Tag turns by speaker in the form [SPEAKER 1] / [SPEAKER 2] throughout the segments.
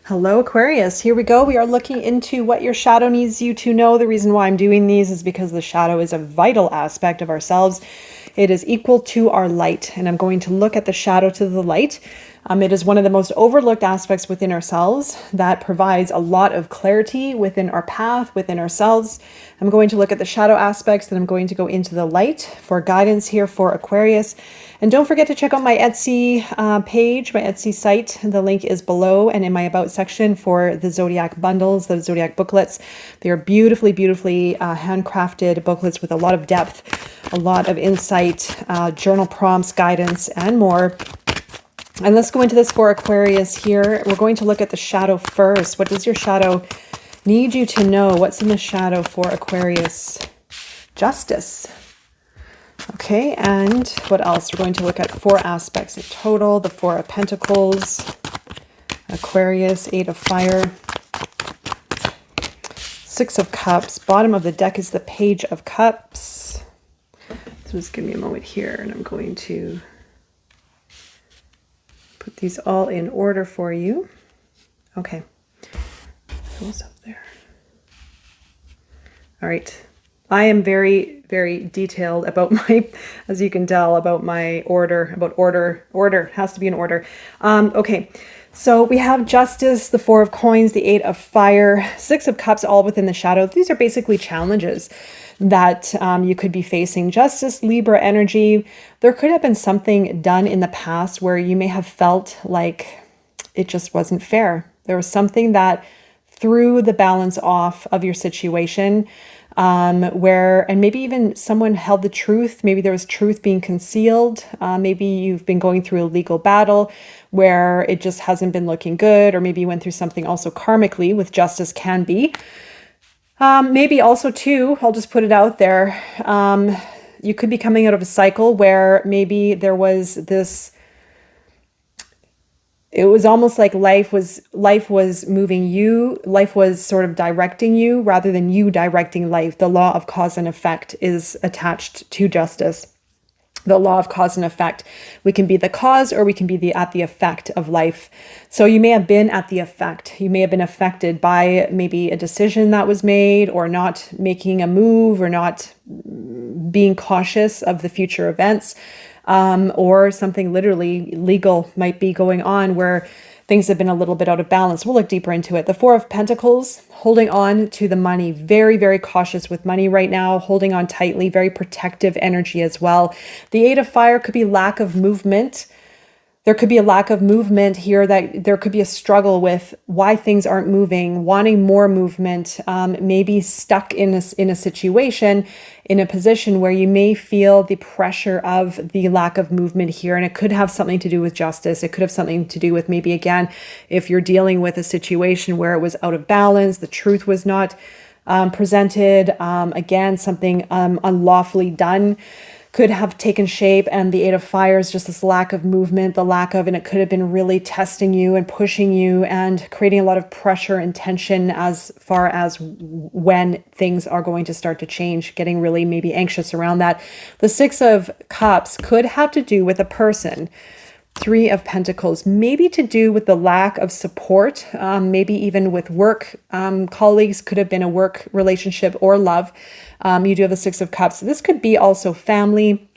[SPEAKER 1] Hello, Aquarius. Here we go. We are looking into what your shadow needs you to know. The reason why I'm doing these is because the shadow is a vital aspect of ourselves. It is equal to our light, and I'm going to look at the shadow to the light. It is one of the most overlooked aspects within ourselves that provides a lot of clarity within our path, within ourselves. I'm going to look at the shadow aspects, then I'm going to go into the light for guidance here for Aquarius. And don't forget to check out my Etsy page, my Etsy site. The link is below and in my About section for the Zodiac bundles, the Zodiac booklets. They are beautifully, beautifully handcrafted booklets with a lot of depth, a lot of insight, journal prompts, guidance, and more. And let's go into this for Aquarius here. We're going to look at the shadow first. What does your shadow need you to know? What's in the shadow for Aquarius? Justice. Okay, and what else? We're going to look at 4 aspects in total. The 4 of Pentacles, Aquarius, 8 of Fire, 6 of Cups. Bottom of the deck is the Page of Cups. So just give me a moment here, and I'm going to put these all in order for you. Okay, those up there. All right. I am very, very detailed about my, as you can tell, about my order, order has to be in order. Okay, so we have Justice, the 4 of Coins, the 8 of Fire, 6 of Cups, all within the shadow. These are basically challenges that you could be facing. Justice, Libra energy. There could have been something done in the past where you may have felt like it just wasn't fair. There was something that threw the balance off of your situation. And maybe even someone held the truth. Maybe there was truth being concealed. Maybe you've been going through a legal battle where it just hasn't been looking good, or maybe you went through something also karmically with justice can be. Maybe also too, I'll just put it out there. You could be coming out of a cycle where maybe there was this, it was almost like life was moving you, life was sort of directing you rather than you directing life. The law of cause and effect is attached to justice. The law of cause and effect. We can be the cause or we can be at the effect of life. So you may have been at the effect. You may have been affected by maybe a decision that was made, or not making a move, or not being cautious of the future events. Or something literally legal might be going on where things have been a little bit out of balance. We'll look deeper into it. The 4 of Pentacles, holding on to the money, very, very cautious with money right now, holding on tightly, very protective energy as well. The 8 of Fire could be lack of movement. There could be a lack of movement here, that there could be a struggle with why things aren't moving, wanting more movement, maybe stuck in a situation, in a position where you may feel the pressure of the lack of movement here. And it could have something to do with justice. It could have something to do with maybe, again, if you're dealing with a situation where it was out of balance, the truth was not presented, again, something unlawfully done could have taken shape. And the 8 of Fire is just this lack of movement, and it could have been really testing you and pushing you and creating a lot of pressure and tension as far as when things are going to start to change, getting really maybe anxious around that. The 6 of Cups could have to do with a person. 3 of Pentacles, maybe to do with the lack of support, maybe even with work colleagues, could have been a work relationship or love. You do have the 6 of Cups. This could be also family.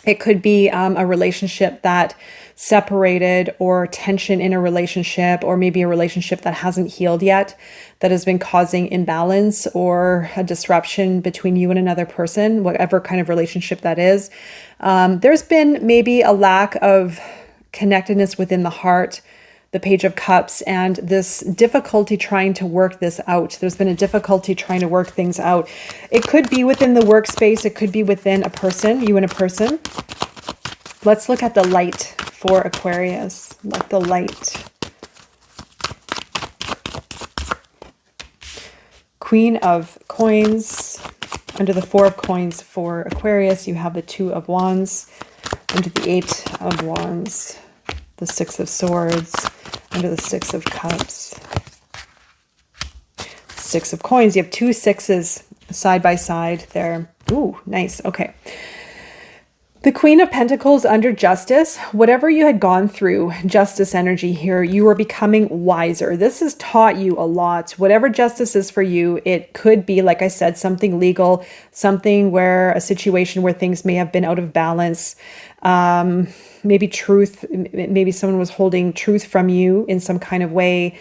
[SPEAKER 1] It could be a relationship that separated, or tension in a relationship, or maybe a relationship that hasn't healed yet, that has been causing imbalance or a disruption between you and another person, whatever kind of relationship that is. There's been maybe a lack of connectedness within the heart, the Page of Cups, and this difficulty trying to work this out. There's been a difficulty trying to work things out. It could be within the workspace. It could be within a person, you and a person. Let's look at the light for Aquarius. Let the light. Queen of Coins. Under the 4 of Coins for Aquarius, you have the 2 of Wands. Under the 8 of Wands, the 6 of Swords. Under the 6 of Cups, 6 of Coins. You have 2 6s side by side there. Ooh, nice. Okay. The Queen of Pentacles under Justice, whatever you had gone through, Justice energy here, you are becoming wiser. This has taught you a lot. Whatever Justice is for you, it could be, like I said, something legal, something where a situation where things may have been out of balance. Maybe truth, maybe someone was holding truth from you in some kind of way.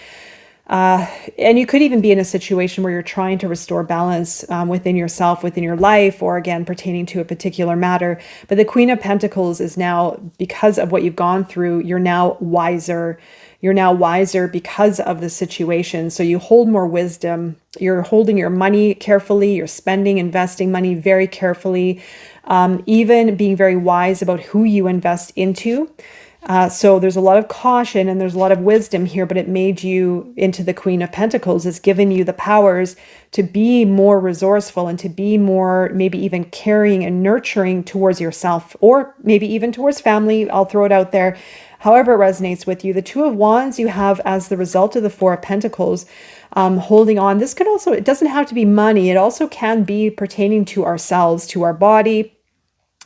[SPEAKER 1] And you could even be in a situation where you're trying to restore balance within yourself, within your life, or again, pertaining to a particular matter. But the Queen of Pentacles is now, because of what you've gone through, you're now wiser. You're now wiser because of the situation. So you hold more wisdom. You're holding your money carefully. You're spending, investing money very carefully, even being very wise about who you invest into. So there's a lot of caution and there's a lot of wisdom here, but it made you into the Queen of Pentacles. It's given you the powers to be more resourceful and to be more, maybe even caring and nurturing towards yourself, or maybe even towards family. I'll throw it out there. However it resonates with you. The Two of Wands you have as the result of the Four of Pentacles, holding on. This could also, it doesn't have to be money. It also can be pertaining to ourselves, to our body,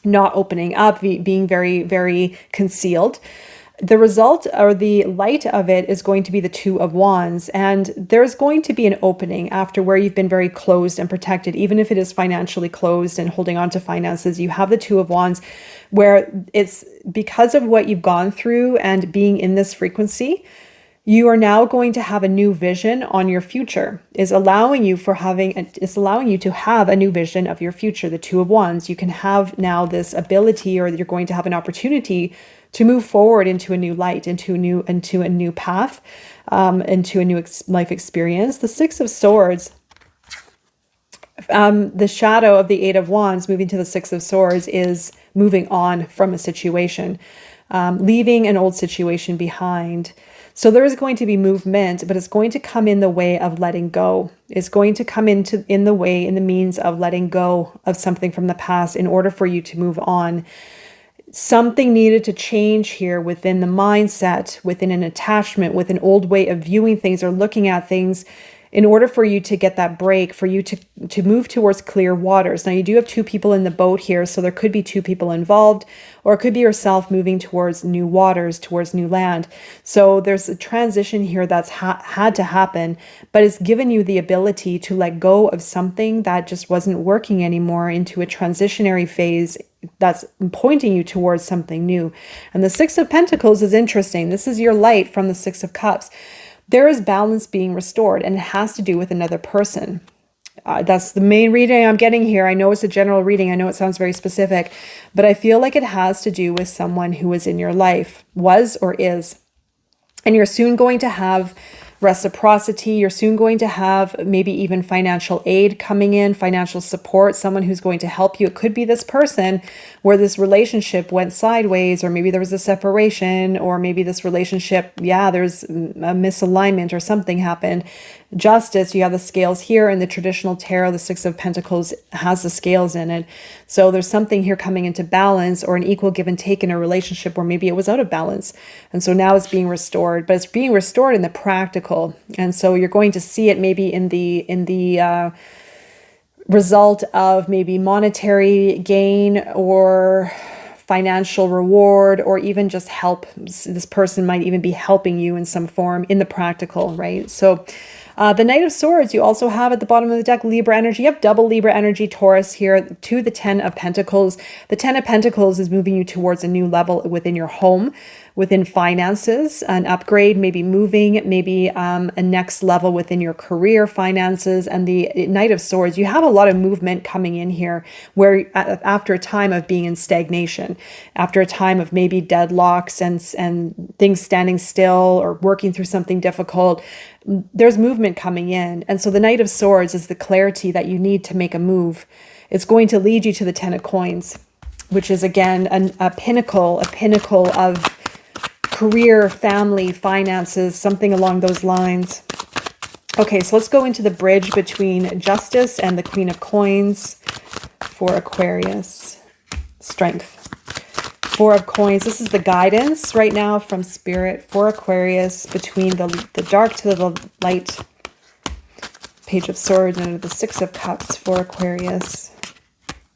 [SPEAKER 1] not opening up, being very, very concealed. The result or the light of it is going to be the Two of Wands. And there's going to be an opening after where you've been very closed and protected, even if it is financially closed and holding on to finances. You have the Two of Wands where it's because of what you've gone through and being in this frequency, you are now going to have a new vision on your future. Is allowing you to have a new vision of your future. The Two of Wands, you can have now this ability, or you're going to have an opportunity to move forward into a new light, into a new path, into a new life experience. The Six of Swords, the shadow of the Eight of Wands moving to the Six of Swords is moving on from a situation, leaving an old situation behind. So there is going to be movement, but it's going to come in the way of letting go. It's going to come in the means of letting go of something from the past in order for you to move on. Something needed to change here within the mindset, within an attachment, with an old way of viewing things or looking at things, in order for you to get that break, for you to move towards clear waters. Now, you do have two people in the boat here, so there could be two people involved, or it could be yourself moving towards new waters, towards new land. So there's a transition here that's had to happen, but it's given you the ability to let go of something that just wasn't working anymore into a transitionary phase that's pointing you towards something new. And the Six of Pentacles is interesting. This is your light from the Six of Cups. There is balance being restored, and it has to do with another person. That's the main reading I'm getting here. I know it's a general reading. I know it sounds very specific, but I feel like it has to do with someone who is in your life, was or is. And you're soon going to have reciprocity. You're soon going to have maybe even financial aid coming in, financial support, someone who's going to help you. It could be this person where this relationship went sideways, or maybe there was a separation, or maybe this relationship, there's a misalignment or something happened. Justice, you have the scales here in the traditional tarot. The Six of Pentacles has the scales in it. So there's something here coming into balance, or an equal give and take in a relationship where maybe it was out of balance. And so now it's being restored, but it's being restored in the practical. And so you're going to see it maybe in the result of maybe monetary gain or financial reward, or even just help. This person might even be helping you in some form in the practical, right? So the Knight of Swords, you also have at the bottom of the deck, Libra energy. You have double Libra energy, Taurus here, to the Ten of Pentacles. The Ten of Pentacles is moving you towards a new level within your home, within finances, an upgrade, maybe moving, maybe a next level within your career, finances. And the Knight of Swords, you have a lot of movement coming in here, where after a time of being in stagnation, after a time of maybe deadlocks and things standing still or working through something difficult, there's movement coming in. And so the Knight of Swords is the clarity that you need to make a move. It's going to lead you to the Ten of Coins, which is again a pinnacle of career, family, finances, something along those lines. Okay, so let's go into the bridge between Justice and the Queen of Coins for Aquarius. Strength. Four of Coins. This is the guidance right now from Spirit for Aquarius between the dark to the light. Page of Swords and the Six of Cups for Aquarius.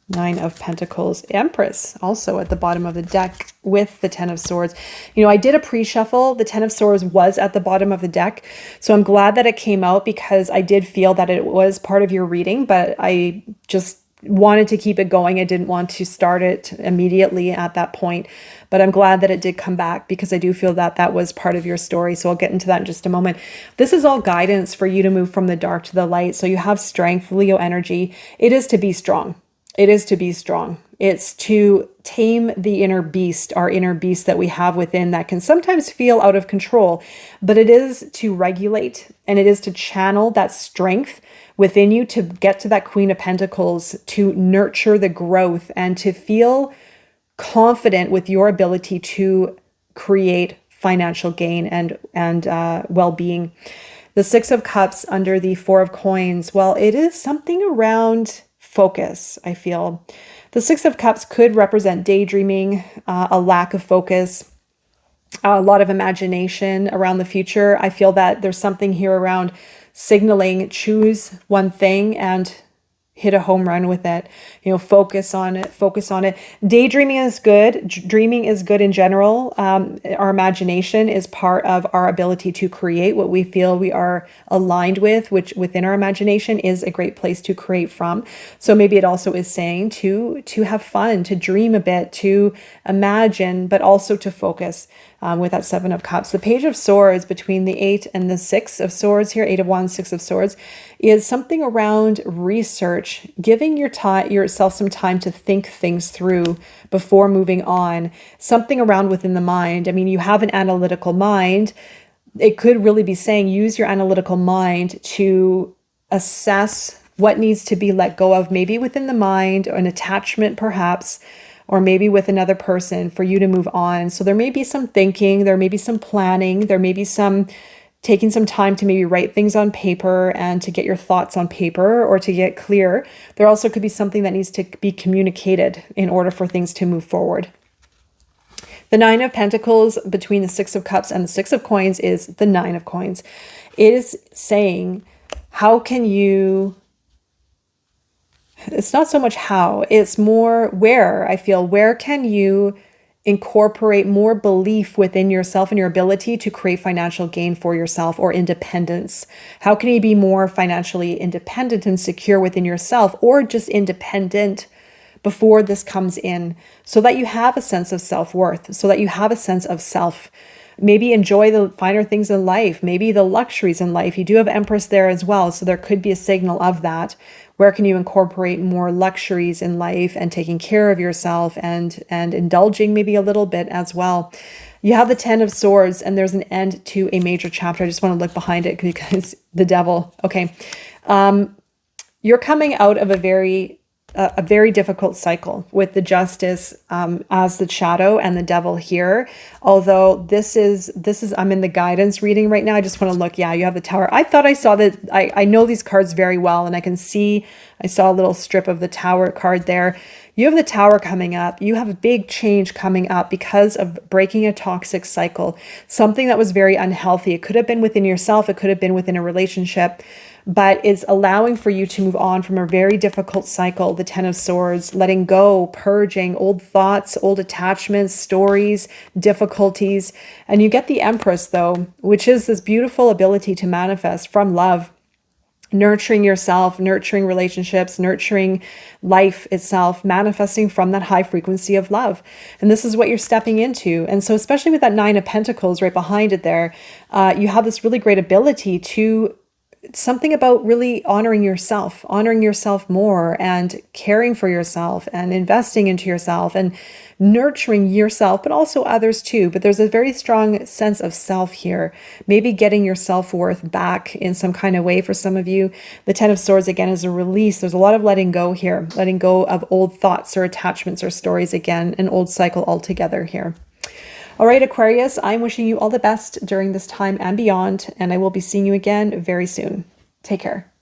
[SPEAKER 1] Nine of Pentacles, Empress, also at the bottom of the deck with the Ten of Swords. You know, I did a pre-shuffle. The Ten of Swords was at the bottom of the deck. So I'm glad that it came out because I did feel that it was part of your reading, but I just wanted to keep it going. I didn't want to start it immediately at that point, but I'm glad that it did come back because I do feel that that was part of your story. So I'll get into that in just a moment. This is all guidance for you to move from the dark to the light. So you have strength, Leo energy. It is to be strong. It is to be strong. It's to tame the inner beast, our inner beast that we have within that can sometimes feel out of control, but it is to regulate and it is to channel that strength within you to get to that Queen of Pentacles, to nurture the growth and to feel confident with your ability to create financial gain and well-being. The Six of Cups under the Four of Coins, well, it is something around focus, I feel. The Six of Cups could represent daydreaming, a lack of focus, a lot of imagination around the future. I feel that there's something here around signaling, choose one thing and hit a home run with it. You know, focus on it, focus on it. Daydreaming is good. Dreaming is good in general. Our imagination is part of our ability to create what we feel we are aligned with, which within our imagination is a great place to create from. So maybe it also is saying to have fun, to dream a bit, to imagine, but also to focus. With that Seven of Cups. The Page of Swords between the Eight and the Six of Swords here, Eight of Wands, Six of Swords, is something around research, giving yourself some time to think things through before moving on, something around within the mind. I mean, you have an analytical mind. It could really be saying use your analytical mind to assess what needs to be let go of, maybe within the mind, or an attachment perhaps, or maybe with another person for you to move on. So there may be some thinking, there may be some planning, there may be some taking some time to maybe write things on paper and to get your thoughts on paper or to get clear. There also could be something that needs to be communicated in order for things to move forward. The Nine of Pentacles between the Six of Cups and the Six of Coins is the Nine of Coins. It is saying, how can you... It's not so much how, it's more where. I feel, where can you incorporate more belief within yourself and your ability to create financial gain for yourself or independence? How can you be more financially independent and secure within yourself, or just independent before this comes in, so that you have a sense of self-worth, so that you have a sense of self? Maybe enjoy the finer things in life, maybe the luxuries in life. You do have Empress there as well, so there could be a signal of that. Where can you incorporate more luxuries in life and taking care of yourself and indulging maybe a little bit as well? You have the Ten of Swords and there's an end to a major chapter. I just want to look behind it because the Devil. Okay. You're coming out of a very difficult cycle with the Justice as the shadow and the Devil here. Although this is I'm in the guidance reading right now. I just want to look. Yeah, you have the Tower. I thought I saw that. I know these cards very well, and I can see I saw a little strip of the Tower card there. You have the Tower coming up. You have a big change coming up because of breaking a toxic cycle, something that was very unhealthy. It could have been within yourself. It could have been within a relationship, but it's allowing for you to move on from a very difficult cycle. The Ten of Swords, letting go, purging old thoughts, old attachments, stories, difficulties. And you get the Empress though, which is this beautiful ability to manifest from love. Nurturing yourself, nurturing relationships, nurturing life itself, manifesting from that high frequency of love. And this is what you're stepping into. And so especially with that Nine of Pentacles right behind it there, you have this really great ability to something about really honoring yourself more and caring for yourself and investing into yourself and nurturing yourself, but also others too. But there's a very strong sense of self here, maybe getting your self-worth back in some kind of way for some of you. The Ten of Swords again is a release. There's a lot of letting go here, letting go of old thoughts or attachments or stories again, an old cycle altogether here. All right, Aquarius, I'm wishing you all the best during this time and beyond, and I will be seeing you again very soon. Take care.